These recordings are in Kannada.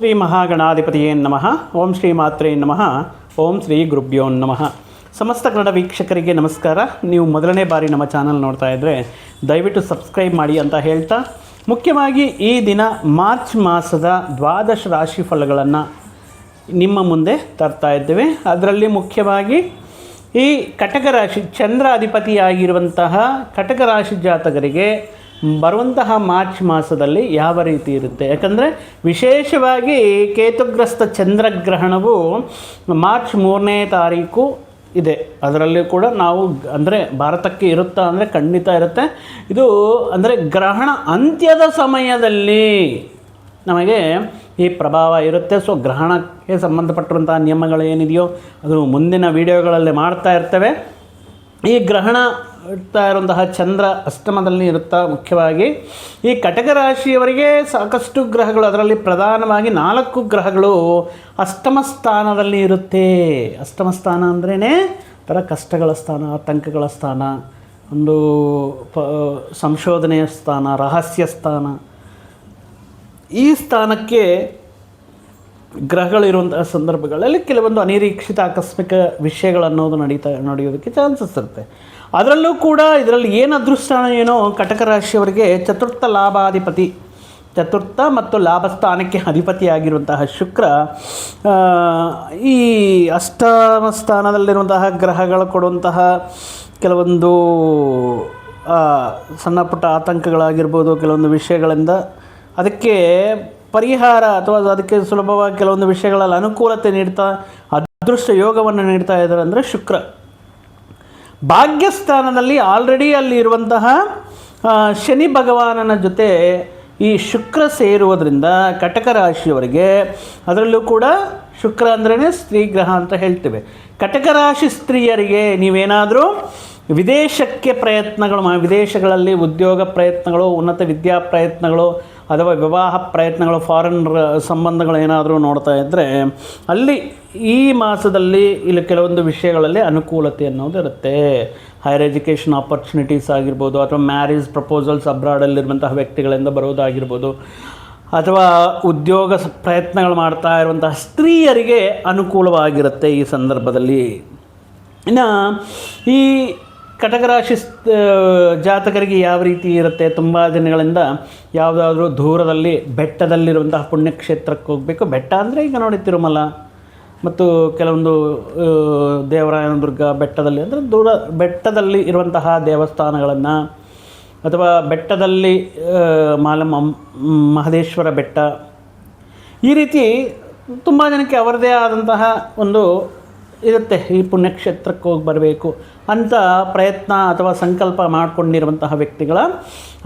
ಶ್ರೀ ಮಹಾಗಣಾಧಿಪತಿಯೇ ನಮಃ. ಓಂ ಶ್ರೀ ಮಾತ್ರೇ ನಮಃ. ಓಂ ಶ್ರೀ ಗುರುಭ್ಯೋ ನಮಃ. ಸಮಸ್ತ ಕನ್ನಡ ವೀಕ್ಷಕರಿಗೆ ನಮಸ್ಕಾರ. ನೀವು ಮೊದಲನೇ ಬಾರಿ ನಮ್ಮ ಚಾನಲ್ ನೋಡ್ತಾ ಇದ್ದರೆ ದಯವಿಟ್ಟು ಸಬ್ಸ್ಕ್ರೈಬ್ ಮಾಡಿ ಅಂತ ಹೇಳ್ತಾ, ಮುಖ್ಯವಾಗಿ ಈ ದಿನ ಮಾರ್ಚ್ ಮಾಸದ 12 ರಾಶಿ ಫಲಗಳನ್ನು ನಿಮ್ಮ ಮುಂದೆ ತರ್ತಾ ಇದ್ದೇವೆ. ಅದರಲ್ಲಿ ಮುಖ್ಯವಾಗಿ ಈ ಕಟಕ ರಾಶಿ ಚಂದ್ರ ಅಧಿಪತಿಯಾಗಿರುವಂತಹ ಕಟಕ ರಾಶಿ ಜಾತಕರಿಗೆ ಬರುವಂತಹ ಮಾರ್ಚ್ ಮಾಸದಲ್ಲಿ ಯಾವ ರೀತಿ ಇರುತ್ತೆ. ಯಾಕಂದರೆ ವಿಶೇಷವಾಗಿ ಕೇತುಗ್ರಸ್ತ ಚಂದ್ರಗ್ರಹಣವು ಮಾರ್ಚ್ 3ನೇ ತಾರೀಕು ಇದೆ. ಅದರಲ್ಲಿ ಕೂಡ ನಾವು ಅಂದರೆ ಭಾರತಕ್ಕೆ ಇರುತ್ತಾ ಅಂದರೆ ಖಂಡಿತ ಇರುತ್ತೆ. ಇದು ಅಂದರೆ ಗ್ರಹಣ ಅಂತ್ಯದ ಸಮಯದಲ್ಲಿ ನಮಗೆ ಈ ಪ್ರಭಾವ ಇರುತ್ತೆ. ಸೊ ಗ್ರಹಣಕ್ಕೆ ಸಂಬಂಧಪಟ್ಟಿರುವಂಥ ನಿಯಮಗಳು ಏನಿದೆಯೋ ಅದು ಮುಂದಿನ ವಿಡಿಯೋಗಳಲ್ಲಿ ಮಾಡ್ತಾ ಇರ್ತೇವೆ. ಈ ಗ್ರಹಣ ಇರ್ತಾ ಇರುವಂತಹ ಚಂದ್ರ ಅಷ್ಟಮದಲ್ಲಿ ಇರುತ್ತಾ. ಮುಖ್ಯವಾಗಿ ಈ ಕಟಕ ರಾಶಿಯವರಿಗೆ ಸಾಕಷ್ಟು ಗ್ರಹಗಳು, ಅದರಲ್ಲಿ ಪ್ರಧಾನವಾಗಿ 4 ಗ್ರಹಗಳು ಅಷ್ಟಮ ಸ್ಥಾನದಲ್ಲಿ ಇರುತ್ತೆ. ಅಷ್ಟಮ ಸ್ಥಾನ ಅಂದ್ರೇ ಥರ ಕಷ್ಟಗಳ ಸ್ಥಾನ, ಆತಂಕಗಳ ಸ್ಥಾನ, ಒಂದು ಸಂಶೋಧನೆಯ ಸ್ಥಾನ, ರಹಸ್ಯ ಸ್ಥಾನ. ಈ ಸ್ಥಾನಕ್ಕೆ ಗ್ರಹಗಳಿರುವಂತಹ ಸಂದರ್ಭಗಳಲ್ಲಿ ಕೆಲವೊಂದು ಅನಿರೀಕ್ಷಿತ ಆಕಸ್ಮಿಕ ವಿಷಯಗಳನ್ನೋದು ನಡೆಯೋದಕ್ಕೆ ಚಾನ್ಸಸ್ ಇರುತ್ತೆ. ಅದರಲ್ಲೂ ಕೂಡ ಇದರಲ್ಲಿ ಏನು ಅದೃಷ್ಟ ಏನೋ ಕಟಕ ರಾಶಿಯವರಿಗೆ ಚತುರ್ಥ ಮತ್ತು ಲಾಭಸ್ಥಾನಕ್ಕೆ ಅಧಿಪತಿಯಾಗಿರುವಂತಹ ಶುಕ್ರ ಈ ಅಷ್ಟಮ ಸ್ಥಾನದಲ್ಲಿರುವಂತಹ ಗ್ರಹಗಳು ಕೊಡುವಂತಹ ಕೆಲವೊಂದು ಸಣ್ಣ ಪುಟ್ಟ ಆತಂಕಗಳಾಗಿರ್ಬೋದು, ಕೆಲವೊಂದು ವಿಷಯಗಳಿಂದ ಅದಕ್ಕೆ ಪರಿಹಾರ ಅಥವಾ ಅದಕ್ಕೆ ಸುಲಭವಾಗಿ ಕೆಲವೊಂದು ವಿಷಯಗಳಲ್ಲಿ ಅನುಕೂಲತೆ ನೀಡ್ತಾ ಅದೃಷ್ಟ ಯೋಗವನ್ನು ನೀಡ್ತಾ ಇದ್ದಾರೆ. ಅಂದರೆ ಶುಕ್ರ ಭಾಗ್ಯಸ್ಥಾನದಲ್ಲಿ ಆಲ್ರೆಡಿ ಅಲ್ಲಿ ಇರುವಂತಹ ಶನಿ ಭಗವಾನನ ಜೊತೆ ಈ ಶುಕ್ರ ಸೇರುವುದರಿಂದ ಕಟಕ ರಾಶಿಯವರಿಗೆ, ಅದರಲ್ಲೂ ಕೂಡ ಶುಕ್ರ ಅಂದ್ರೇ ಸ್ತ್ರೀ ಗ್ರಹ ಅಂತ ಹೇಳ್ತೇವೆ. ಕಟಕ ರಾಶಿ ಸ್ತ್ರೀಯರಿಗೆ ನೀವೇನಾದರೂ ವಿದೇಶಕ್ಕೆ ಪ್ರಯತ್ನಗಳು ವಿದೇಶಗಳಲ್ಲಿ ಉದ್ಯೋಗ ಪ್ರಯತ್ನಗಳು, ಉನ್ನತ ವಿದ್ಯಾ ಪ್ರಯತ್ನಗಳು ಅಥವಾ ವಿವಾಹ ಪ್ರಯತ್ನಗಳು, ಫಾರಿನ್ ಸಂಬಂಧಗಳು ಏನಾದರೂ ನೋಡ್ತಾ ಇದ್ದರೆ ಅಲ್ಲಿ ಈ ಮಾಸದಲ್ಲಿ ಇಲ್ಲಿ ಕೆಲವೊಂದು ವಿಷಯಗಳಲ್ಲಿ ಅನುಕೂಲತೆ ಅನ್ನೋದು ಇರುತ್ತೆ. ಹೈಯರ್ ಎಜುಕೇಷನ್ ಆಪರ್ಚುನಿಟೀಸ್ ಆಗಿರ್ಬೋದು, ಅಥವಾ ಮ್ಯಾರೇಜ್ ಪ್ರಪೋಸಲ್ಸ್ ಅಬ್ರಾಡಲ್ಲಿರುವಂತಹ ವ್ಯಕ್ತಿಗಳಿಂದ ಬರೋದಾಗಿರ್ಬೋದು, ಅಥವಾ ಉದ್ಯೋಗ ಪ್ರಯತ್ನಗಳು ಮಾಡ್ತಾ ಇರುವಂತಹ ಸ್ತ್ರೀಯರಿಗೆ ಅನುಕೂಲವಾಗಿರುತ್ತೆ ಈ ಸಂದರ್ಭದಲ್ಲಿ. ಇನ್ನು ಈ ಕಟಕ ರಾಶಿ ಜಾತಕರಿಗೆ ಯಾವ ರೀತಿ ಇರುತ್ತೆ, ತುಂಬ ದಿನಗಳಿಂದ ಯಾವುದಾದ್ರೂ ದೂರದಲ್ಲಿ ಬೆಟ್ಟದಲ್ಲಿರುವಂತಹ ಪುಣ್ಯಕ್ಷೇತ್ರಕ್ಕೆ ಹೋಗಬೇಕು. ಬೆಟ್ಟ ಅಂದರೆ ಈಗ ನೋಡಿ ತಿರುಮಲ ಮತ್ತು ಕೆಲವೊಂದು ದೇವರಾಯನದುರ್ಗ ಬೆಟ್ಟದಲ್ಲಿ, ಅಂದರೆ ದೂರ ಬೆಟ್ಟದಲ್ಲಿ ಇರುವಂತಹ ದೇವಸ್ಥಾನಗಳನ್ನು, ಅಥವಾ ಬೆಟ್ಟದಲ್ಲಿ ಮಹದೇಶ್ವರ ಬೆಟ್ಟ, ಈ ರೀತಿ ತುಂಬ ಜನಕ್ಕೆ ಅವರದೇ ಆದಂತಹ ಒಂದು ಇರುತ್ತೆ. ಈ ಪುಣ್ಯಕ್ಷೇತ್ರಕ್ಕೆ ಹೋಗಿ ಬರಬೇಕು ಅಂತ ಪ್ರಯತ್ನ ಅಥವಾ ಸಂಕಲ್ಪ ಮಾಡಿಕೊಂಡಿರುವಂತಹ ವ್ಯಕ್ತಿಗಳ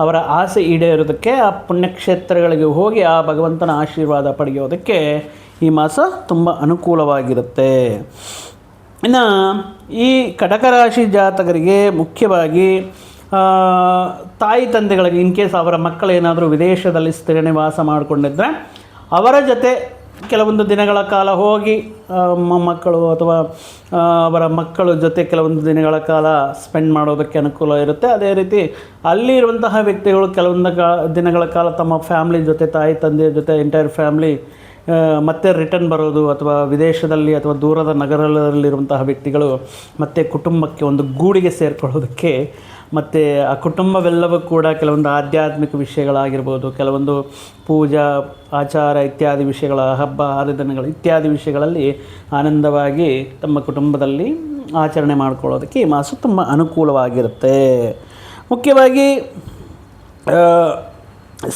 ಅವರ ಆಸೆ ಈಡೇರೋದಕ್ಕೆ ಆ ಪುಣ್ಯಕ್ಷೇತ್ರಗಳಿಗೆ ಹೋಗಿ ಆ ಭಗವಂತನ ಆಶೀರ್ವಾದ ಪಡೆಯೋದಕ್ಕೆ ಈ ಮಾಸ ತುಂಬ ಅನುಕೂಲವಾಗಿರುತ್ತೆ. ಇನ್ನು ಈ ಕಟಕ ರಾಶಿ ಜಾತಕರಿಗೆ ಮುಖ್ಯವಾಗಿ ತಾಯಿ ತಂದೆಗಳಿಗೆ ಇನ್ ಕೇಸ್ ಅವರ ಮಕ್ಕಳೇನಾದರೂ ವಿದೇಶದಲ್ಲಿ ಸ್ಥಿರ ನಿವಾಸ ಮಾಡಿಕೊಂಡಿದ್ದರೆ ಅವರ ಜೊತೆ ಕೆಲವೊಂದು ದಿನಗಳ ಕಾಲ ಹೋಗಿ ಮೊಮ್ಮಕ್ಕಳು ಅಥವಾ ಅವರ ಮಕ್ಕಳ ಜೊತೆ ಕೆಲವೊಂದು ದಿನಗಳ ಕಾಲ ಸ್ಪೆಂಡ್ ಮಾಡೋದಕ್ಕೆ ಅನುಕೂಲ ಇರುತ್ತೆ. ಅದೇ ರೀತಿ ಅಲ್ಲಿ ಇರುವಂತಹ ವ್ಯಕ್ತಿಗಳು ಕೆಲವೊಂದು ದಿನಗಳ ಕಾಲ ತಮ್ಮ ಫ್ಯಾಮ್ಲಿ ಜೊತೆ, ತಾಯಿ ತಂದೆಯ ಜೊತೆ ಎಂಟೈರ್ ಫ್ಯಾಮ್ಲಿ ಮತ್ತೆ ರಿಟರ್ನ್ ಬರೋದು, ಅಥವಾ ವಿದೇಶದಲ್ಲಿ ಅಥವಾ ದೂರದ ನಗರದಲ್ಲಿರುವಂತಹ ವ್ಯಕ್ತಿಗಳು ಮತ್ತೆ ಕುಟುಂಬಕ್ಕೆ ಒಂದು ಗೂಡಿಗೆ ಸೇರಿಕೊಳ್ಳೋದಕ್ಕೆ, ಮತ್ತು ಆ ಕುಟುಂಬವೆಲ್ಲವೂ ಕೂಡ ಕೆಲವೊಂದು ಆಧ್ಯಾತ್ಮಿಕ ವಿಷಯಗಳಾಗಿರ್ಬೋದು, ಕೆಲವೊಂದು ಪೂಜಾ ಆಚಾರ ಇತ್ಯಾದಿ ವಿಷಯಗಳ, ಹಬ್ಬ ಹರಿದಿನಗಳು ಇತ್ಯಾದಿ ವಿಷಯಗಳಲ್ಲಿ ಆನಂದವಾಗಿ ತಮ್ಮ ಕುಟುಂಬದಲ್ಲಿ ಆಚರಣೆ ಮಾಡಿಕೊಳ್ಳೋದಕ್ಕೆ ಈ ಮಾಸ ತುಂಬ ಅನುಕೂಲವಾಗಿರುತ್ತೆ. ಮುಖ್ಯವಾಗಿ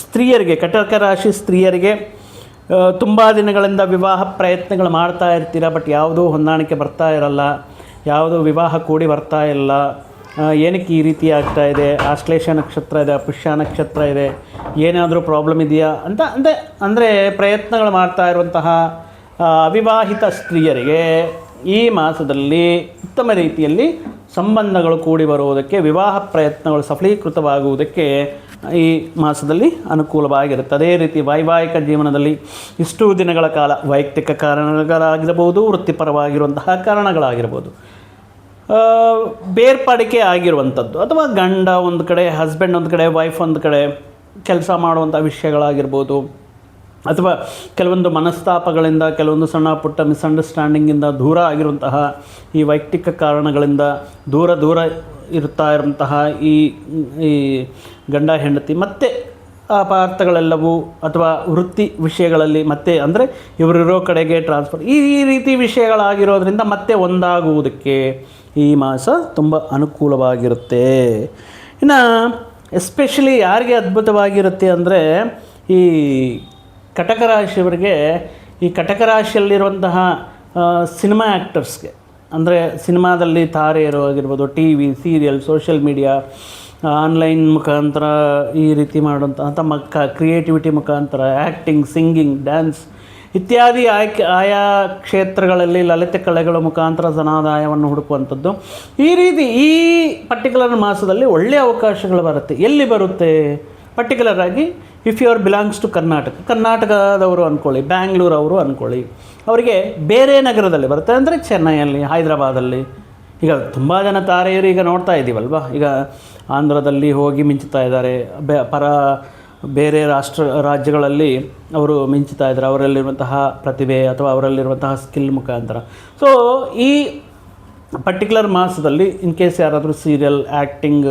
ಸ್ತ್ರೀಯರಿಗೆ, ಕಟಕ ರಾಶಿ ಸ್ತ್ರೀಯರಿಗೆ ತುಂಬ ದಿನಗಳಿಂದ ವಿವಾಹ ಪ್ರಯತ್ನಗಳು ಮಾಡ್ತಾ ಇರ್ತೀರ, ಬಟ್ ಯಾವುದೂ ಹೊಂದಾಣಿಕೆ ಬರ್ತಾ ಇರಲ್ಲ, ಯಾವುದೂ ವಿವಾಹ ಕೂಡಿ ಬರ್ತಾ ಇಲ್ಲ. ಏನಕ್ಕೆ ಈ ರೀತಿ ಆಗ್ತಾ ಇದೆ, ಆಶ್ಲೇಷ ನಕ್ಷತ್ರ ಇದೆ, ಪುಷ್ಯ ನಕ್ಷತ್ರ ಇದೆ, ಏನಾದರೂ ಪ್ರಾಬ್ಲಮ್ ಇದೆಯಾ ಅಂತ ಅಂದರೆ ಪ್ರಯತ್ನಗಳು ಮಾಡ್ತಾ ಇರುವಂತಹ ಅವಿವಾಹಿತ ಸ್ತ್ರೀಯರಿಗೆ ಈ ಮಾಸದಲ್ಲಿ ಉತ್ತಮ ರೀತಿಯಲ್ಲಿ ಸಂಬಂಧಗಳು ಕೂಡಿ ಬರುವುದಕ್ಕೆ, ವಿವಾಹ ಪ್ರಯತ್ನಗಳು ಸಫಲೀಕೃತವಾಗುವುದಕ್ಕೆ ಈ ಮಾಸದಲ್ಲಿ ಅನುಕೂಲವಾಗಿರುತ್ತೆ. ಅದೇ ರೀತಿ ವೈವಾಹಿಕ ಜೀವನದಲ್ಲಿ ಇಷ್ಟು ದಿನಗಳ ಕಾಲ ವೈಯಕ್ತಿಕ ಕಾರಣಗಳಾಗಿರ್ಬೋದು, ವೃತ್ತಿಪರವಾಗಿರುವಂತಹ ಕಾರಣಗಳಾಗಿರ್ಬೋದು, ಬೇರ್ಪಡಿಕೆ ಆಗಿರುವಂಥದ್ದು, ಅಥವಾ ಗಂಡ ಒಂದು ಕಡೆ, ಹಸ್ಬೆಂಡ್ ಒಂದು ಕಡೆ, ವೈಫ್ ಒಂದು ಕಡೆ ಕೆಲಸ ಮಾಡುವಂಥ ವಿಷಯಗಳಾಗಿರ್ಬೋದು, ಅಥವಾ ಕೆಲವೊಂದು ಮನಸ್ತಾಪಗಳಿಂದ, ಕೆಲವೊಂದು ಸಣ್ಣ ಪುಟ್ಟ ಮಿಸ್ಅಂಡರ್ಸ್ಟ್ಯಾಂಡಿಂಗಿಂದ ದೂರ ಆಗಿರುವಂತಹ, ಈ ವೈಯಕ್ತಿಕ ಕಾರಣಗಳಿಂದ ದೂರ ಇರ್ತಾ ಇರುವಂತಹ ಈ ಗಂಡ ಹೆಂಡತಿ ಮತ್ತೆ ಅಪಾರ್ಥಗಳೆಲ್ಲವೂ ಅಥವಾ ವೃತ್ತಿ ವಿಷಯಗಳಲ್ಲಿ ಮತ್ತೆ ಅಂದರೆ ಇವರಿರೋ ಕಡೆಗೆ ಟ್ರಾನ್ಸ್ಫರ್ ಈ ರೀತಿ ವಿಷಯಗಳಾಗಿರೋದ್ರಿಂದ ಮತ್ತೆ ಒಂದಾಗುವುದಕ್ಕೆ ಈ ಮಾಸ ತುಂಬ ಅನುಕೂಲವಾಗಿರುತ್ತೆ. ಇನ್ನು ಎಸ್ಪೆಷಲಿ ಯಾರಿಗೆ ಅದ್ಭುತವಾಗಿರುತ್ತೆ ಅಂದರೆ ಈ ಕಟಕ ರಾಶಿಯವರಿಗೆ, ಈ ಕಟಕ ರಾಶಿಯಲ್ಲಿರುವಂತಹ ಸಿನಿಮಾ ಆ್ಯಕ್ಟರ್ಸ್ಗೆ, ಅಂದರೆ ಸಿನಿಮಾದಲ್ಲಿ ತಾರೆಯರು ಆಗಿರ್ಬೋದು, T V serial, social media, online ಮುಖಾಂತರ ಈ ರೀತಿ ಮಾಡುವಂಥ ಕ್ರಿಯೇಟಿವಿಟಿ ಮುಖಾಂತರ ಆ್ಯಕ್ಟಿಂಗ್, ಸಿಂಗಿಂಗ್, ಡ್ಯಾನ್ಸ್ ಇತ್ಯಾದಿ ಆಯಾ ಕ್ಷೇತ್ರಗಳಲ್ಲಿ ಲಲಿತ ಕಲೆಗಳ ಮುಖಾಂತರ ಧನಾದಾಯವನ್ನು ಹುಡುಕುವಂಥದ್ದು. ಈ ರೀತಿ ಈ ಪರ್ಟಿಕ್ಯುಲರ್ ಮಾಸದಲ್ಲಿ ಒಳ್ಳೆಯ ಅವಕಾಶಗಳು ಬರುತ್ತೆ. ಎಲ್ಲಿ ಬರುತ್ತೆ? ಪರ್ಟಿಕ್ಯುಲರ್ ಆಗಿ if you are belongs to ಕರ್ನಾಟಕದವರು ಅಂದ್ಕೊಳ್ಳಿ, ಬ್ಯಾಂಗ್ಳೂರು ಅವರು ಅಂದ್ಕೊಳ್ಳಿ, ಅವರಿಗೆ ಬೇರೆ ನಗರದಲ್ಲಿ ಬರುತ್ತೆ. ಅಂದರೆ ಚೆನ್ನೈಯಲ್ಲಿ, ಹೈದರಾಬಾದಲ್ಲಿ. ಈಗ ತುಂಬ ಜನ ತಾರೆಯರು ಈಗ ನೋಡ್ತಾ ಇದ್ದೀವಲ್ವ, ಈಗ ಆಂಧ್ರದಲ್ಲಿ ಹೋಗಿ ಮಿಂಚುತ್ತಾ ಇದ್ದಾರೆ, ಬೇರೆ ರಾಜ್ಯಗಳಲ್ಲಿ ಅವರು ಮಿಂಚುತ್ತಾ ಇದ್ದಾರೆ ಅವರಲ್ಲಿರುವಂತಹ ಪ್ರತಿಭೆ ಅಥವಾ ಅವರಲ್ಲಿರುವಂತಹ ಸ್ಕಿಲ್ ಮುಖಾಂತರ. ಸೊ ಈ ಪರ್ಟಿಕ್ಯುಲರ್ ಮಾಸದಲ್ಲಿ ಇನ್ ಕೇಸ್ ಯಾರಾದರೂ ಸೀರಿಯಲ್, ಆ್ಯಕ್ಟಿಂಗ್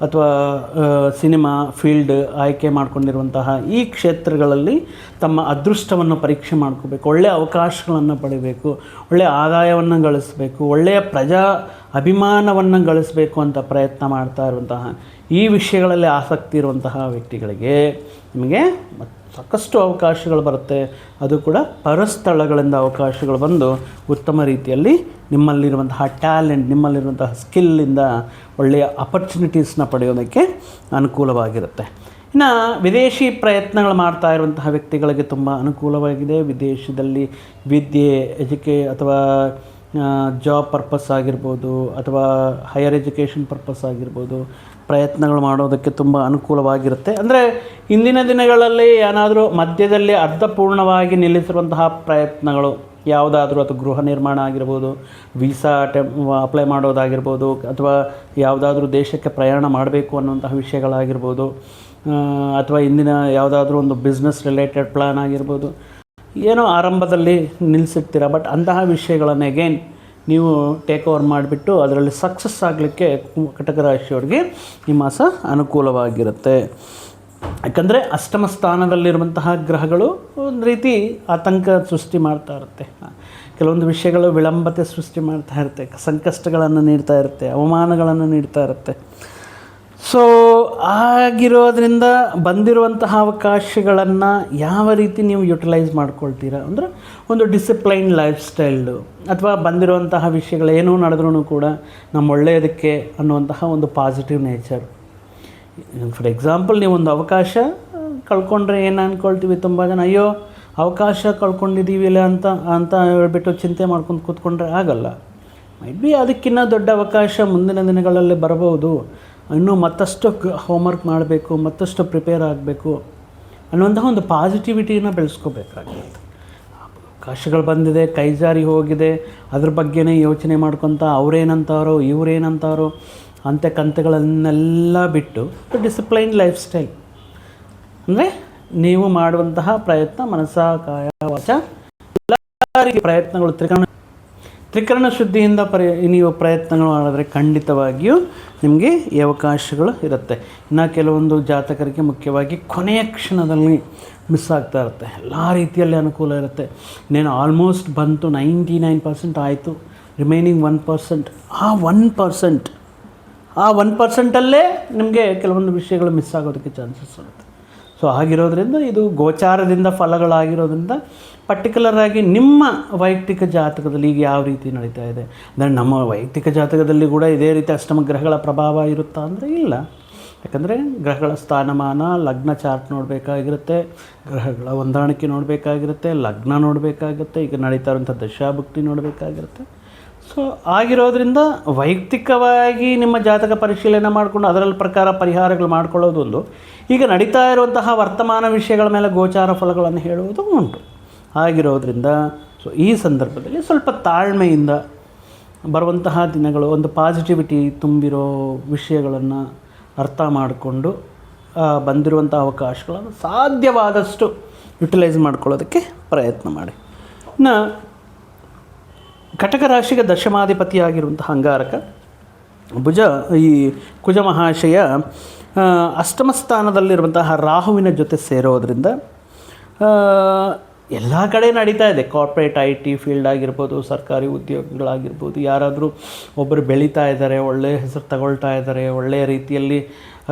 ಅಥವಾ ಸಿನಿಮಾ ಫೀಲ್ಡ್ ಆಯ್ಕೆ ಮಾಡಿಕೊಂಡಿರುವಂತಹ ಈ ಕ್ಷೇತ್ರಗಳಲ್ಲಿ ತಮ್ಮ ಅದೃಷ್ಟವನ್ನು ಪರೀಕ್ಷೆ ಮಾಡ್ಕೋಬೇಕು, ಒಳ್ಳೆಯ ಅವಕಾಶಗಳನ್ನು ಪಡಿಬೇಕು, ಒಳ್ಳೆಯ ಆದಾಯವನ್ನು ಗಳಿಸಬೇಕು, ಒಳ್ಳೆಯ ಪ್ರಜಾ ಅಭಿಮಾನವನ್ನು ಗಳಿಸಬೇಕು ಅಂತ ಪ್ರಯತ್ನ ಮಾಡ್ತಾ ಇರುವಂತಹ ಈ ವಿಷಯಗಳಲ್ಲಿ ಆಸಕ್ತಿ ಇರುವಂತಹ ವ್ಯಕ್ತಿಗಳಿಗೆ ನಿಮಗೆ ಸಾಕಷ್ಟು ಅವಕಾಶಗಳು ಬರುತ್ತೆ. ಅದು ಕೂಡ ಪರಸ್ಥಳಗಳಿಂದ ಅವಕಾಶಗಳು ಬಂದು ಉತ್ತಮ ರೀತಿಯಲ್ಲಿ ನಿಮ್ಮಲ್ಲಿರುವಂತಹ ಟ್ಯಾಲೆಂಟ್, ನಿಮ್ಮಲ್ಲಿರುವಂತಹ ಸ್ಕಿಲ್ಲಿಂದ ಒಳ್ಳೆಯ ಅಪರ್ಚುನಿಟೀಸ್ನ ಪಡೆಯೋದಕ್ಕೆ ಅನುಕೂಲವಾಗಿರುತ್ತೆ. ಇನ್ನು ವಿದೇಶಿ ಪ್ರಯತ್ನಗಳು ಮಾಡ್ತಾ ಇರುವಂತಹ ವ್ಯಕ್ತಿಗಳಿಗೆ ತುಂಬ ಅನುಕೂಲವಾಗಿದೆ. ವಿದೇಶದಲ್ಲಿ ವಿದ್ಯೆ, ಅಥವಾ ಜಾಬ್ ಪರ್ಪಸ್ ಆಗಿರ್ಬೋದು, ಅಥವಾ ಹೈಯರ್ ಎಜುಕೇಷನ್ ಪರ್ಪಸ್ ಆಗಿರ್ಬೋದು, ಪ್ರಯತ್ನಗಳು ಮಾಡೋದಕ್ಕೆ ತುಂಬ ಅನುಕೂಲವಾಗಿರುತ್ತೆ. ಅಂದರೆ ಇಂದಿನ ದಿನಗಳಲ್ಲಿ ಏನಾದರೂ ಮಧ್ಯದಲ್ಲಿ ಅರ್ಧಪೂರ್ಣವಾಗಿ ನಿಲ್ಲಿಸಿರುವಂತಹ ಪ್ರಯತ್ನಗಳು ಯಾವುದಾದ್ರೂ, ಅಥವಾ ಗೃಹ ನಿರ್ಮಾಣ ಆಗಿರ್ಬೋದು, ವೀಸಾ ಅಪ್ಲೈ ಮಾಡೋದಾಗಿರ್ಬೋದು, ಅಥವಾ ಯಾವುದಾದ್ರೂ ದೇಶಕ್ಕೆ ಪ್ರಯಾಣ ಮಾಡಬೇಕು ಅನ್ನುವಂತಹ ವಿಷಯಗಳಾಗಿರ್ಬೋದು, ಅಥವಾ ಇಂದಿನ ಯಾವುದಾದ್ರೂ ಒಂದು ಬಿಸ್ನೆಸ್ ರಿಲೇಟೆಡ್ ಪ್ಲ್ಯಾನ್ ಆಗಿರ್ಬೋದು, ಏನೋ ಆರಂಭದಲ್ಲಿ ನಿಲ್ಲಿಸಿರ್ತೀರ. ಬಟ್ ಅಂತಹ ವಿಷಯಗಳನ್ನು ಅಗೇನ್ ನೀವು ಟೇಕ್ ಓವರ್ ಮಾಡಿಬಿಟ್ಟು ಅದರಲ್ಲಿ ಸಕ್ಸಸ್ ಆಗಲಿಕ್ಕೆ ಕಟಕ ರಾಶಿಯವರಿಗೆ ಈ ಮಾಸ ಅನುಕೂಲವಾಗಿರುತ್ತೆ. ಯಾಕಂದರೆ ಅಷ್ಟಮ ಸ್ಥಾನದಲ್ಲಿರುವಂತಹ ಗ್ರಹಗಳು ಒಂದು ರೀತಿ ಆತಂಕ ಸೃಷ್ಟಿ ಮಾಡ್ತಾ ಇರುತ್ತೆ, ಕೆಲವೊಂದು ವಿಷಯಗಳು ವಿಳಂಬತೆ ಸೃಷ್ಟಿ ಮಾಡ್ತಾ ಇರುತ್ತೆ, ಸಂಕಷ್ಟಗಳನ್ನು ನೀಡ್ತಾ ಇರುತ್ತೆ, ಅವಮಾನಗಳನ್ನು ನೀಡ್ತಾ ಇರುತ್ತೆ. ಸೊ ಆಗಿರೋದ್ರಿಂದ ಬಂದಿರುವಂತಹ ಅವಕಾಶಗಳನ್ನು ಯಾವ ರೀತಿ ನೀವು ಯುಟಿಲೈಸ್ ಮಾಡ್ಕೊಳ್ತೀರಾ ಅಂದರೆ ಒಂದು ಡಿಸಿಪ್ಲೈನ್ ಲೈಫ್ ಸ್ಟೈಲು, ಅಥವಾ ಬಂದಿರುವಂತಹ ವಿಷಯಗಳೇನೂ ನಡೆದ್ರೂ ಕೂಡ ನಮ್ಮ ಒಳ್ಳೆಯದಕ್ಕೆ ಅನ್ನುವಂತಹ ಒಂದು ಪಾಸಿಟಿವ್ ನೇಚರ್. ಫಾರ್ ಎಕ್ಸಾಂಪಲ್, ನೀವೊಂದು ಅವಕಾಶ ಕಳ್ಕೊಂಡ್ರೆ ಏನು ಅಂದ್ಕೊಳ್ತೀವಿ ತುಂಬ ಜನ, ಅಯ್ಯೋ ಅವಕಾಶ ಕಳ್ಕೊಂಡಿದ್ದೀವಿ ಇಲ್ಲ ಅಂತ ಹೇಳ್ಬಿಟ್ಟು ಚಿಂತೆ ಮಾಡ್ಕೊಂಡು ಕೂತ್ಕೊಂಡ್ರೆ ಆಗಲ್ಲ. ಮೈಟ್ ಬಿ ಅದಕ್ಕಿಂತ ದೊಡ್ಡ ಅವಕಾಶ ಮುಂದಿನ ದಿನಗಳಲ್ಲಿ ಬರಬಹುದು. ಇನ್ನೂ ಮತ್ತಷ್ಟು ಹೋಮ್ವರ್ಕ್ ಮಾಡಬೇಕು, ಮತ್ತಷ್ಟು ಪ್ರಿಪೇರ್ ಆಗಬೇಕು ಅನ್ನುವಂತಹ ಒಂದು ಪಾಸಿಟಿವಿಟಿನ ಬೆಳೆಸ್ಕೋಬೇಕಾಗಿರುತ್ತೆ. ಅವಕಾಶಗಳು ಬಂದಿದೆ, ಕೈ ಜಾರಿ ಹೋಗಿದೆ, ಅದ್ರ ಬಗ್ಗೆನೇ ಯೋಚನೆ ಮಾಡ್ಕೊತ ಅವರೇನಂತಾರೋ ಇವರೇನಂತಾರೋ ಅಂತೆ ಕಂತೆಗಳನ್ನೆಲ್ಲ ಬಿಟ್ಟು ಡಿಸಿಪ್ಲೈನ್ ಲೈಫ್ ಸ್ಟೈಲ್ ಅಂದರೆ ನೀವು ಮಾಡುವಂತಹ ಪ್ರಯತ್ನ ಮನಸ್ಸ, ಕಾಯ, ವಾಚ ಎಲ್ಲ ರೀತಿಯ ಪ್ರಯತ್ನಗಳು ತ್ರಿಕರಣ ಶುದ್ಧಿಯಿಂದ ನೀವು ಪ್ರಯತ್ನಗಳು ಮಾಡಿದ್ರೆ ಖಂಡಿತವಾಗಿಯೂ ನಿಮಗೆ ಈ ಅವಕಾಶಗಳು ಇರುತ್ತೆ. ಇನ್ನು ಕೆಲವೊಂದು ಜಾತಕರಿಗೆ ಮುಖ್ಯವಾಗಿ ಕೊನೆಯ ಕ್ಷಣದಲ್ಲಿ ಮಿಸ್ ಆಗ್ತಾ ಇರುತ್ತೆ. ಎಲ್ಲ ರೀತಿಯಲ್ಲಿ ಅನುಕೂಲ ಇರುತ್ತೆ. ಇನ್ನೇನು ಆಲ್ಮೋಸ್ಟ್ ಬಂತು, 99% ಆಯಿತು, ರಿಮೈನಿಂಗ್ 1%. ಆ 1%ಅಲ್ಲೇ ನಿಮಗೆ ಕೆಲವೊಂದು ವಿಷಯಗಳು ಮಿಸ್ ಆಗೋದಕ್ಕೆ ಚಾನ್ಸಸ್ ಇರುತ್ತೆ. ಸೊ ಆಗಿರೋದ್ರಿಂದ ಇದು ಗೋಚಾರದಿಂದ ಫಲಗಳಾಗಿರೋದ್ರಿಂದ ಪರ್ಟಿಕ್ಯುಲರ್ ಆಗಿ ನಿಮ್ಮ ವೈಯಕ್ತಿಕ ಜಾತಕದಲ್ಲಿ ಈಗ ಯಾವ ರೀತಿ ನಡೀತಾ ಇದೆ ಅಂದರೆ ನಮ್ಮ ವೈಯಕ್ತಿಕ ಜಾತಕದಲ್ಲಿ ಕೂಡ ಇದೇ ರೀತಿ ಅಷ್ಟಮ ಗ್ರಹಗಳ ಪ್ರಭಾವ ಇರುತ್ತಾ ಅಂದರೆ ಇಲ್ಲ. ಯಾಕಂದರೆ ಗ್ರಹಗಳ ಸ್ಥಾನಮಾನ, ಲಗ್ನ ಚಾರ್ಟ್ ನೋಡಬೇಕಾಗಿರುತ್ತೆ, ಗ್ರಹಗಳ ಹೊಂದಾಣಿಕೆ ನೋಡಬೇಕಾಗಿರುತ್ತೆ, ಲಗ್ನ ನೋಡಬೇಕಾಗುತ್ತೆ, ಈಗ ನಡೀತಾ ಇರುವಂಥ ದಶಾಭುಕ್ತಿ ನೋಡಬೇಕಾಗಿರುತ್ತೆ. ಸೊ ಆಗಿರೋದ್ರಿಂದ ವೈಯಕ್ತಿಕವಾಗಿ ನಿಮ್ಮ ಜಾತಕ ಪರಿಶೀಲನೆ ಮಾಡಿಕೊಂಡು ಅದರಲ್ಲಿ ಪ್ರಕಾರ ಪರಿಹಾರಗಳು ಮಾಡ್ಕೊಳ್ಳೋದು ಒಂದು, ಈಗ ನಡೀತಾ ಇರುವಂತಹ ವರ್ತಮಾನ ವಿಷಯಗಳ ಮೇಲೆ ಗೋಚಾರ ಫಲಗಳನ್ನು ಹೇಳುವುದು ಉಂಟು. ಆಗಿರೋದ್ರಿಂದ ಸೊ ಈ ಸಂದರ್ಭದಲ್ಲಿ ಸ್ವಲ್ಪ ತಾಳ್ಮೆಯಿಂದ ಬರುವಂತಹ ದಿನಗಳು, ಒಂದು ಪಾಸಿಟಿವಿಟಿ ತುಂಬಿರೋ ವಿಷಯಗಳನ್ನು ಅರ್ಥ ಮಾಡಿಕೊಂಡು ಬಂದಿರುವಂಥ ಅವಕಾಶಗಳನ್ನು ಸಾಧ್ಯವಾದಷ್ಟು ಯುಟಿಲೈಸ್ ಮಾಡ್ಕೊಳ್ಳೋದಕ್ಕೆ ಪ್ರಯತ್ನ ಮಾಡಿ. ಇನ್ನು ಕಟಕ ರಾಶಿಗೆ ದಶಮಾಧಿಪತಿಯಾಗಿರುವಂತಹ ಅಂಗಾರಕ ಭುಜ ಈ ಕುಜ ಮಹಾಶಯ ಅಷ್ಟಮ ಸ್ಥಾನದಲ್ಲಿರುವಂತಹ ರಾಹುವಿನ ಜೊತೆ ಸೇರೋದ್ರಿಂದ ಎಲ್ಲ ಕಡೆ ನಡೀತಾ ಇದೆ. ಕಾರ್ಪೊರೇಟ್ IT ಫೀಲ್ಡ್ ಆಗಿರ್ಬೋದು, ಸರ್ಕಾರಿ ಉದ್ಯೋಗಗಳಾಗಿರ್ಬೋದು, ಯಾರಾದರೂ ಒಬ್ಬರು ಬೆಳೀತಾ ಇದ್ದಾರೆ, ಒಳ್ಳೆಯ ಹೆಸರು ತಗೊಳ್ತಾ ಇದ್ದಾರೆ, ಒಳ್ಳೆಯ ರೀತಿಯಲ್ಲಿ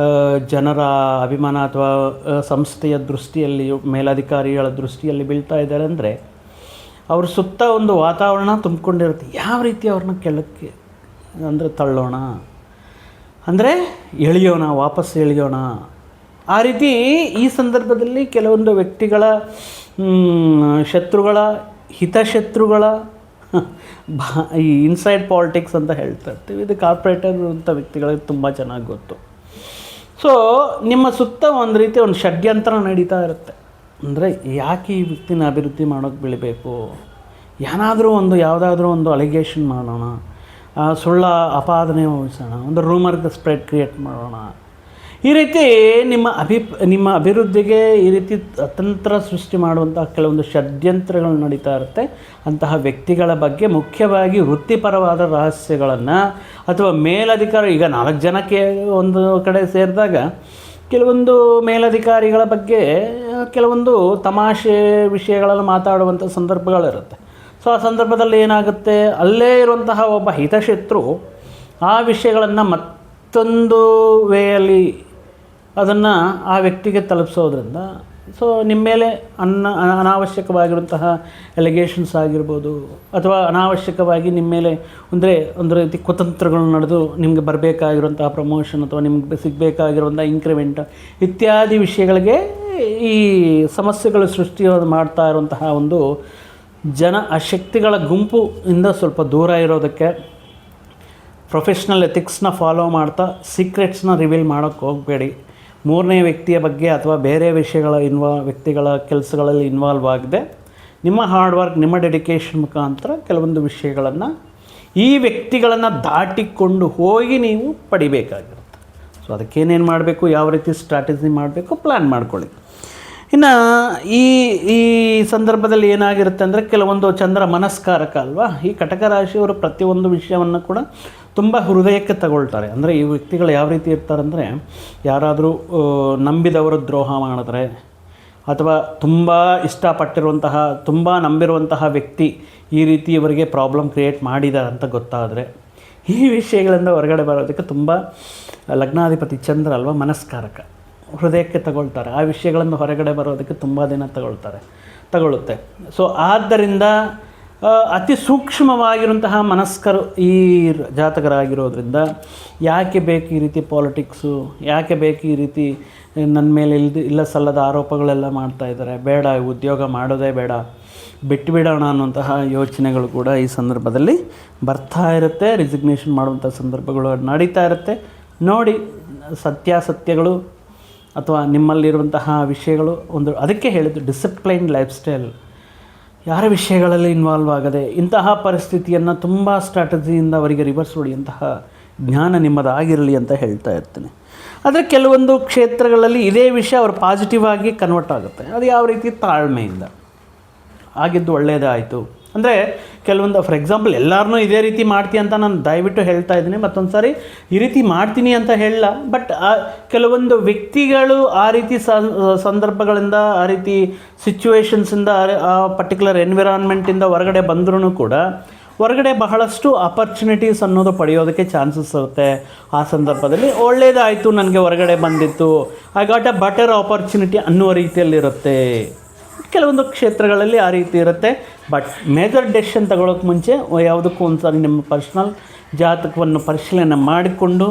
ಜನರ ಅಭಿಮಾನ ಅಥವಾ ಸಂಸ್ಥೆಯ ದೃಷ್ಟಿಯಲ್ಲಿ, ಮೇಲಧಿಕಾರಿಗಳ ದೃಷ್ಟಿಯಲ್ಲಿ ಬೀಳ್ತಾ ಇದ್ದಾರೆ ಅಂದರೆ ಅವ್ರ ಸುತ್ತ ಒಂದು ವಾತಾವರಣ ತುಂಬಿಕೊಂಡಿರುತ್ತೆ. ಯಾವ ರೀತಿ ಅವ್ರನ್ನ ಕೆಳಕ್ಕೆ ಅಂದರೆ ತಳ್ಳೋಣ, ಅಂದರೆ ಎಳೆಯೋಣ, ವಾಪಸ್ ಎಳೆಯೋಣ. ಆ ರೀತಿ ಈ ಸಂದರ್ಭದಲ್ಲಿ ಕೆಲವೊಂದು ವ್ಯಕ್ತಿಗಳ ಶತ್ರುಗಳ ಹಿತಶತ್ರುಗಳ ಈ ಇನ್ಸೈಡ್ ಪಾಲಿಟಿಕ್ಸ್ ಅಂತ ಹೇಳ್ತಾ ಇರ್ತೀವಿ. ಇದು ಕಾರ್ಪೊರೇಟರ್ ಅಂತ ವ್ಯಕ್ತಿಗಳಿಗೆ ತುಂಬ ಚೆನ್ನಾಗಿ ಗೊತ್ತು. ಸೊ ನಿಮ್ಮ ಸುತ್ತ ಒಂದು ರೀತಿ ಒಂದು ಷಡ್ಯಂತ್ರ ನಡೀತಾ ಇರುತ್ತೆ. ಅಂದರೆ ಯಾಕೆ ಈ ವ್ಯಕ್ತಿನ ಅಭಿವೃದ್ಧಿ ಮಾಡೋಕ್ಕೆ ಬೆಳಿಬೇಕು, ಯಾವುದಾದ್ರೂ ಒಂದು ಅಲಿಗೇಷನ್ ಮಾಡೋಣ, ಸುಳ್ಳ ಅಪಾದನೆ ವಹಿಸೋಣ, ಒಂದು ರೂಮರ್ಗೆ ಸ್ಪ್ರೆಡ್ ಕ್ರಿಯೇಟ್ ಮಾಡೋಣ. ಈ ರೀತಿ ನಿಮ್ಮ ಅಭಿವೃದ್ಧಿಗೆ ಈ ರೀತಿ ಅತಂತ್ರ ಸೃಷ್ಟಿ ಮಾಡುವಂಥ ಕೆಲವೊಂದು ಷಡ್ಯಂತ್ರಗಳು ನಡೀತಾ ಇರುತ್ತೆ. ಅಂತಹ ವ್ಯಕ್ತಿಗಳ ಬಗ್ಗೆ ಮುಖ್ಯವಾಗಿ ವೃತ್ತಿಪರವಾದ ರಹಸ್ಯಗಳನ್ನು ಅಥವಾ ಮೇಲಧಿಕಾರಿ, ಈಗ 4 ಜನಕ್ಕೆ ಒಂದು ಕಡೆ ಸೇರಿದಾಗ ಕೆಲವೊಂದು ಮೇಲಧಿಕಾರಿಗಳ ಬಗ್ಗೆ ಕೆಲವೊಂದು ತಮಾಷೆ ವಿಷಯಗಳನ್ನು ಮಾತಾಡುವಂಥ ಸಂದರ್ಭಗಳಿರುತ್ತೆ. ಸೊ ಆ ಸಂದರ್ಭದಲ್ಲಿ ಏನಾಗುತ್ತೆ, ಅಲ್ಲೇ ಇರುವಂತಹ ಒಬ್ಬ ಹಿತಶತ್ರು ಆ ವಿಷಯಗಳನ್ನು ಮತ್ತೊಂದು ವೇಯಲ್ಲಿ ಅದನ್ನು ಆ ವ್ಯಕ್ತಿಗೆ ತಲುಪಿಸೋದ್ರಿಂದ ಸೊ ನಿಮ್ಮ ಮೇಲೆ ಅನಾವಶ್ಯಕವಾಗಿರುವಂತಹ ಎಲಿಗೇಷನ್ಸ್ ಆಗಿರ್ಬೋದು, ಅಥವಾ ಅನಾವಶ್ಯಕವಾಗಿ ನಿಮ್ಮ ಮೇಲೆ ಒಂದು ರೀತಿ ಕುತಂತ್ರಗಳು ನಡೆದು ನಿಮಗೆ ಬರಬೇಕಾಗಿರುವಂತಹ ಪ್ರಮೋಷನ್ ಅಥವಾ ನಿಮ್ಗೆ ಸಿಗಬೇಕಾಗಿರುವಂಥ ಇನ್ಕ್ರಿಮೆಂಟ್ ಇತ್ಯಾದಿ ವಿಷಯಗಳಿಗೆ ಈ ಸಮಸ್ಯೆಗಳು ಸೃಷ್ಟಿ ಮಾಡ್ತಾ ಇರುವಂತಹ ಒಂದು ಆ ಶಕ್ತಿಗಳ ಗುಂಪು ಇಂದ ಸ್ವಲ್ಪ ದೂರ ಇರೋದಕ್ಕೆ, ಪ್ರೊಫೆಷ್ನಲ್ ಎಥಿಕ್ಸ್ನ ಫಾಲೋ ಮಾಡ್ತಾ ಸೀಕ್ರೆಟ್ಸ್ನ ರಿವೀಲ್ ಮಾಡೋಕ್ಕೆ ಹೋಗಬೇಡಿ. 3ನೇ ವ್ಯಕ್ತಿಯ ಬಗ್ಗೆ ಅಥವಾ ಬೇರೆ ವಿಷಯಗಳ ವ್ಯಕ್ತಿಗಳ ಕೆಲಸಗಳಲ್ಲಿ ಇನ್ವಾಲ್ವ್ ಆಗದೆ ನಿಮ್ಮ ಹಾರ್ಡ್ ವರ್ಕ್, ನಿಮ್ಮ ಡೆಡಿಕೇಶನ್ ಮುಖಾಂತರ ಕೆಲವೊಂದು ವಿಷಯಗಳನ್ನು ಈ ವ್ಯಕ್ತಿಗಳನ್ನು ದಾಟಿಕೊಂಡು ಹೋಗಿ ನೀವು ಪಡಿಬೇಕಾಗಿರುತ್ತೆ. ಸೊ ಅದಕ್ಕೇನೇನು ಮಾಡಬೇಕು, ಯಾವ ರೀತಿ ಸ್ಟ್ರಾಟಜಿ ಮಾಡಬೇಕು, ಪ್ಲ್ಯಾನ್ ಮಾಡ್ಕೊಳ್ಳಿ. ಇನ್ನು ಈ ಸಂದರ್ಭದಲ್ಲಿ ಏನಾಗಿರುತ್ತೆ ಅಂದರೆ ಕೆಲವೊಂದು ಚಂದ್ರ ಮನಸ್ಕಾರಕ ಅಲ್ವಾ. ಈ ಕಟಕ ರಾಶಿಯವರು ಪ್ರತಿಯೊಂದು ವಿಷಯವನ್ನು ಕೂಡ ತುಂಬ ಹೃದಯಕ್ಕೆ ತಗೊಳ್ತಾರೆ. ಅಂದರೆ ಈ ವ್ಯಕ್ತಿಗಳು ಯಾವ ರೀತಿ ಇರ್ತಾರಂದರೆ, ಯಾರಾದರೂ ನಂಬಿದವರು ದ್ರೋಹ ಮಾಡಿದ್ರೆ ಅಥವಾ ತುಂಬ ಇಷ್ಟಪಟ್ಟಿರುವಂತಹ, ತುಂಬ ನಂಬಿರುವಂತಹ ವ್ಯಕ್ತಿ ಈ ರೀತಿ ಇವರಿಗೆ ಪ್ರಾಬ್ಲಮ್ ಕ್ರಿಯೇಟ್ ಮಾಡಿದ್ದಾರೆ ಅಂತ ಗೊತ್ತಾದರೆ ಈ ವಿಷಯಗಳಿಂದ ಹೊರಗಡೆ ಬರೋದಕ್ಕೆ ತುಂಬ ಲಗ್ನಾಧಿಪತಿ ಚಂದ್ರ ಅಲ್ವಾ ಮನಸ್ಕಾರಕ, ಹೃದಯಕ್ಕೆ ತಗೊಳ್ತಾರೆ. ಆ ವಿಷಯಗಳನ್ನು ಹೊರಗಡೆ ಬರೋದಕ್ಕೆ ತುಂಬ ದಿನ ತಗೊಳ್ಳುತ್ತೆ. ಸೊ ಆದ್ದರಿಂದ ಅತಿ ಸೂಕ್ಷ್ಮವಾಗಿರುವಂತಹ ಮನಸ್ಕರು ಈ ಜಾತಕರಾಗಿರೋದ್ರಿಂದ ಯಾಕೆ ಬೇಕು ಈ ರೀತಿ ಪಾಲಿಟಿಕ್ಸು, ಯಾಕೆ ಬೇಕು ಈ ರೀತಿ ನನ್ನ ಮೇಲೆ ಇಲ್ಲ ಸಲ್ಲದ ಆರೋಪಗಳೆಲ್ಲ ಮಾಡ್ತಾಯಿದ್ದಾರೆ, ಬೇಡ ಉದ್ಯೋಗ ಮಾಡೋದೇ ಬೇಡ, ಬಿಟ್ಟುಬಿಡೋಣ ಅನ್ನುವಂತಹ ಯೋಚನೆಗಳು ಕೂಡ ಈ ಸಂದರ್ಭದಲ್ಲಿ ಬರ್ತಾ ಇರುತ್ತೆ. ರಿಸಿಗ್ನೇಷನ್ ಮಾಡುವಂಥ ಸಂದರ್ಭಗಳು ನಡೀತಾ ಇರುತ್ತೆ. ನೋಡಿ ಸತ್ಯಾಸತ್ಯಗಳು ಅಥವಾ ನಿಮ್ಮಲ್ಲಿರುವಂತಹ ವಿಷಯಗಳು ಅದಕ್ಕೆ ಹೇಳಿದ್ದು ಡಿಸಿಪ್ಲೈನ್ಡ್ ಲೈಫ್ ಸ್ಟೈಲ್, ಯಾರ ವಿಷಯಗಳಲ್ಲಿ ಇನ್ವಾಲ್ವ್ ಆಗದೆ ಇಂತಹ ಪರಿಸ್ಥಿತಿಯನ್ನು ತುಂಬ ಸ್ಟ್ರಾಟಜಿಯಿಂದ ಅವರಿಗೆ ರಿವರ್ಸ್ ಹೊಡೆಯುವಂತಹ ಜ್ಞಾನ ನಿಮ್ಮದಾಗಿರಲಿ ಅಂತ ಹೇಳ್ತಾ ಇರ್ತೀನಿ. ಆದರೆ ಕೆಲವೊಂದು ಕ್ಷೇತ್ರಗಳಲ್ಲಿ ಇದೇ ವಿಷಯ ಅವರು ಪಾಸಿಟಿವ್ ಆಗಿ ಕನ್ವರ್ಟ್ ಆಗುತ್ತೆ. ಅದು ಯಾವ ರೀತಿ, ತಾಳ್ಮೆಯಿಂದ ಆಗಿದ್ದು ಒಳ್ಳೆಯದಾಯಿತು. ಅಂದರೆ ಕೆಲವೊಂದು ಫಾರ್ ಎಕ್ಸಾಂಪಲ್ ಎಲ್ಲರನ್ನೂ ಇದೇ ರೀತಿ ಮಾಡ್ತೀನಿ ಅಂತ ನಾನು ದಯವಿಟ್ಟು ಹೇಳ್ತಾ ಇದ್ದೀನಿ, ಮತ್ತೊಂದು ಸಾರಿ ಈ ರೀತಿ ಮಾಡ್ತೀನಿ ಅಂತ ಹೇಳಲ್ಲ. ಬಟ್ ಕೆಲವೊಂದು ವ್ಯಕ್ತಿಗಳು ಆ ರೀತಿ ಸಂದರ್ಭಗಳಿಂದ, ಆ ರೀತಿ ಸಿಚುವೇಶನ್ಸಿಂದ, ಆ ಪರ್ಟಿಕ್ಯುಲರ್ ಎನ್ವಿರಾನ್ಮೆಂಟಿಂದ ಹೊರಗಡೆ ಬಂದ್ರೂ ಕೂಡ ಹೊರಗಡೆ ಬಹಳಷ್ಟು ಆಪರ್ಚುನಿಟೀಸ್ ಅನ್ನೋದು ಪಡೆಯೋದಕ್ಕೆ ಚಾನ್ಸಸ್ ಇರುತ್ತೆ. ಆ ಸಂದರ್ಭದಲ್ಲಿ ಒಳ್ಳೆಯದಾಯಿತು, ನನಗೆ ಹೊರಗಡೆ ಬಂದಿತ್ತು, I got a better opportunity ಅನ್ನುವ ರೀತಿಯಲ್ಲಿರುತ್ತೆ. ಕೆಲವೊಂದು ಕ್ಷೇತ್ರಗಳಲ್ಲಿ ಆ ರೀತಿ ಇರುತ್ತೆ. ಬಟ್ ಮೇಜರ್ ಡೆಸಿಷನ್ ತಗೊಳ್ಳೋಕೆ ಮುಂಚೆ ಯಾವುದಕ್ಕೂ ಒಂದು ಸಾರಿ ನಿಮ್ಮ ಪರ್ಸ್ನಲ್ ಜಾತಕವನ್ನು ಪರಿಶೀಲನೆ ಮಾಡಿಕೊಂಡು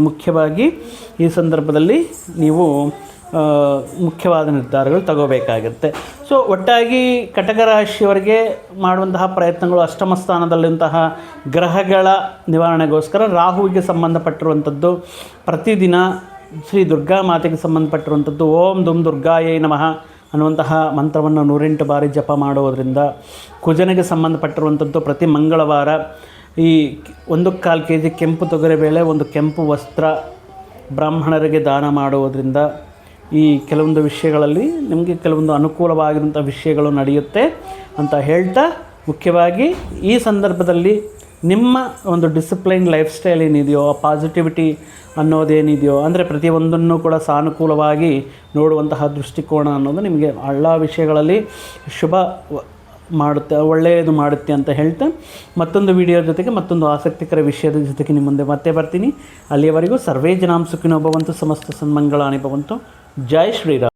ಮುಖ್ಯವಾಗಿ ಈ ಸಂದರ್ಭದಲ್ಲಿ ನೀವು ಮುಖ್ಯವಾದ ನಿರ್ಧಾರಗಳು ತಗೋಬೇಕಾಗಿರುತ್ತೆ. ಸೊ ಒಟ್ಟಾಗಿ ಕಟಕ ರಾಶಿಯವರಿಗೆ ಮಾಡುವಂತಹ ಪ್ರಯತ್ನಗಳು, ಅಷ್ಟಮ ಸ್ಥಾನದಲ್ಲಿಂತಹ ಗ್ರಹಗಳ ನಿವಾರಣೆಗೋಸ್ಕರ ರಾಹುವಿಗೆ ಸಂಬಂಧಪಟ್ಟಿರುವಂಥದ್ದು, ಪ್ರತಿದಿನ ಶ್ರೀ ದುರ್ಗಾ ಮಾತೆಗೆ ಸಂಬಂಧಪಟ್ಟಿರುವಂಥದ್ದು ಓಂ ದುಂ ದುರ್ಗಾಯೈ ನಮಃ ಅನ್ನುವಂತಹ ಮಂತ್ರವನ್ನು 108 ಬಾರಿ ಜಪ ಮಾಡುವುದರಿಂದ, ಕುಜನಿಗೆ ಸಂಬಂಧಪಟ್ಟಿರುವಂಥದ್ದು ಪ್ರತಿ ಮಂಗಳವಾರ ಈ 1/4 kg ಕೆಂಪು ತೊಗರಿಬೇಳೆ, ಒಂದು ಕೆಂಪು ವಸ್ತ್ರ ಬ್ರಾಹ್ಮಣರಿಗೆ ದಾನ ಮಾಡುವುದರಿಂದ, ಈ ಕೆಲವೊಂದು ವಿಷಯಗಳಲ್ಲಿ ನಿಮಗೆ ಕೆಲವೊಂದು ಅನುಕೂಲವಾಗಿರುವಂಥ ವಿಷಯಗಳು ನಡೆಯುತ್ತೆ ಅಂತ ಹೇಳ್ತಾ, ಮುಖ್ಯವಾಗಿ ಈ ಸಂದರ್ಭದಲ್ಲಿ ನಿಮ್ಮ ಒಂದು ಡಿಸಿಪ್ಲೈನ್ ಲೈಫ್ ಸ್ಟೈಲ್ ಏನಿದೆಯೋ, ಪಾಸಿಟಿವಿಟಿ ಅನ್ನೋದೇನಿದೆಯೋ, ಅಂದರೆ ಪ್ರತಿಯೊಂದನ್ನು ಕೂಡ ಸಾನುಕೂಲವಾಗಿ ನೋಡುವಂತಹ ದೃಷ್ಟಿಕೋನ ಅನ್ನೋದು ನಿಮಗೆ ಎಲ್ಲ ವಿಷಯಗಳಲ್ಲಿ ಶುಭ ಮಾಡುತ್ತೆ, ಒಳ್ಳೆಯದು ಮಾಡುತ್ತೆ ಅಂತ ಹೇಳ್ತಾ, ಮತ್ತೊಂದು ವಿಡಿಯೋ ಜೊತೆಗೆ ಮತ್ತೊಂದು ಆಸಕ್ತಿಕರ ವಿಷಯದ ಜೊತೆಗೆ ನಿಮ್ಮ ಮುಂದೆ ಮತ್ತೆ ಬರ್ತೀನಿ. ಅಲ್ಲಿಯವರೆಗೂ ಸರ್ವೇ ಜನಾಂ ಸುಖಿನೋ ಭವಂತು, ಸಮಸ್ತ ಸನ್ಮಂಗಳಾನಿ ಭವಂತು. ಜೈ ಶ್ರೀರಾಮ್.